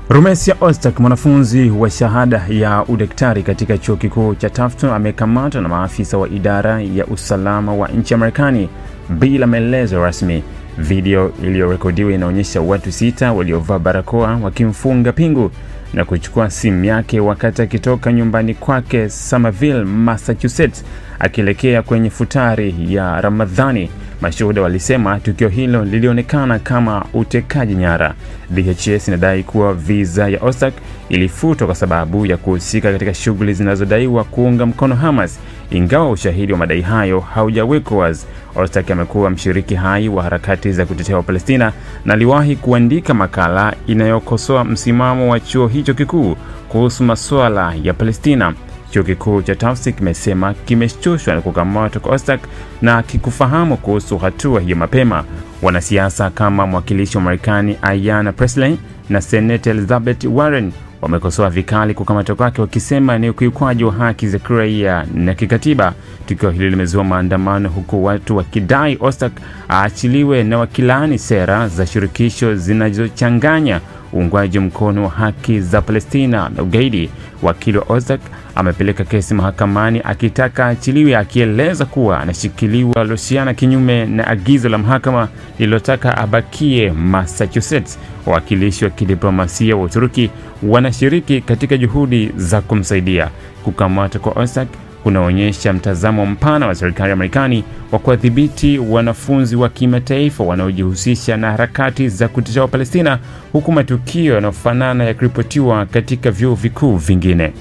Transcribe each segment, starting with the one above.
Rumesia Ozturk, mwanafunzi wa shahada ya udaktari katika chuo kikuu cha Tufts, amekamatwa na maafisa wa idara ya usalama wa nchi ya Marekani bila maelezo rasmi. Video iliyorekodiwa inaonyesha watu 6 waliovaa barakoa wakimfunga pingu na kuchukua simu yake wakati akitoka nyumbani kwake Somerville, Massachusetts, akielekea kwenye futari ya Ramadhani. Mashuhuda walisema tukio hilo lilionekana kama utekaji nyara. DHS inadai kuwa visa ya Ozturk ilifutwa kwa sababu ya kuhusika katika shughuli zinazodaiwa kuunga mkono Hamas, ingawa ushahidi wa madai hayo haujawekwa wazi. Ozturk amekuwa mshiriki hai wa harakati za kutetea Palestina na aliwahi kuandika makala inayokosoa msimamo wa chuo hicho kikuu kuhusu masuala ya Palestina. Chuo kikuu cha Tufts kimesema kimeshtushwa na kukamatwa kwa Ozturk na kikufahamu kuhusu hatua ya mapema. Wanasiasa kama mwakilishi wa Marekani Ayanna Pressley na Senator Elizabeth Warren wamekosoa vikali kukamatwa kwake, wakisema ni ukiukwaji wa haki za kiraia na kikatiba. Tukio hili limezua maandamano, huku watu wakidai Ozturk aachiliwe na wakilaani sera za shirikisho zinazochanganya uungwaji mkono wa haki za Palestina na ugaidi. Wakili wa Ozturk amepeleka kesi mahakamani akitaka aachiliwe, akieleza kuwa anashikiliwa Louisiana kinyume na agizo la mahakama lililotaka abakie Massachusetts. Wakilishi wa kidiplomasia wa Uturuki wanashiriki katika juhudi za kumsaidia. Kukamatwa kwa Ozturk kunaonyesha mtazamo mpana wa serikali ya Marekani wa kudhibiti wanafunzi wa kimataifa wanaojihusisha na harakati za kutetea Palestina, huku matukio yanayofanana yakiripotiwa katika vyuo vikuu vingine.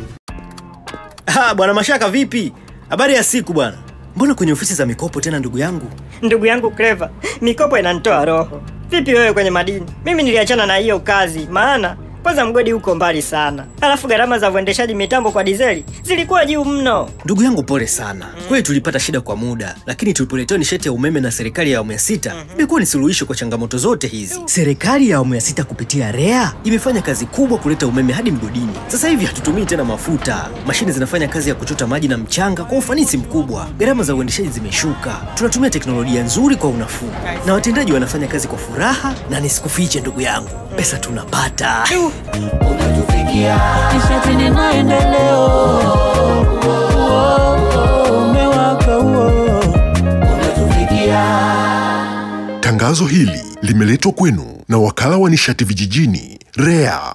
Bwana Mashaka, vipi? Habari ya siku bwana. Mbona kwenye ofisi za mikopo tena ndugu yangu? Ndugu yangu Clever, mikopo inanitoa roho. Vipi wewe kwenye madini? Mimi niliachana na hiyo kazi, maana kwanza mgodi uko mbali sana. Alafu gharama za uendeshaji mitambo kwa dizeli zilikuwa juu mno. Ndugu yangu pole sana. Kweli tulipata shida kwa muda, lakini tulipoletewa nishati ya umeme na serikali ya awamu ya 6, imekuwa ni suluhisho kwa changamoto zote hizi. Serikali ya awamu ya 6 kupitia REA imefanya kazi kubwa kuleta umeme hadi mgodini. Sasa hivi hatutumii tena mafuta. Mashine zinafanya kazi ya kuchota maji na mchanga kwa ufanisi mkubwa. Gharama za uendeshaji zimeshuka. Tunatumia teknolojia nzuri kwa unafuu. Na watendaji wanafanya kazi kwa furaha, na nisikufiche ndugu yangu, pesa tunapata. Unatufikia nishati ni maendeleo, umewaka unatufikia. Tangazo hili limeletwa kwenu na wakala wa nishati vijijini REA.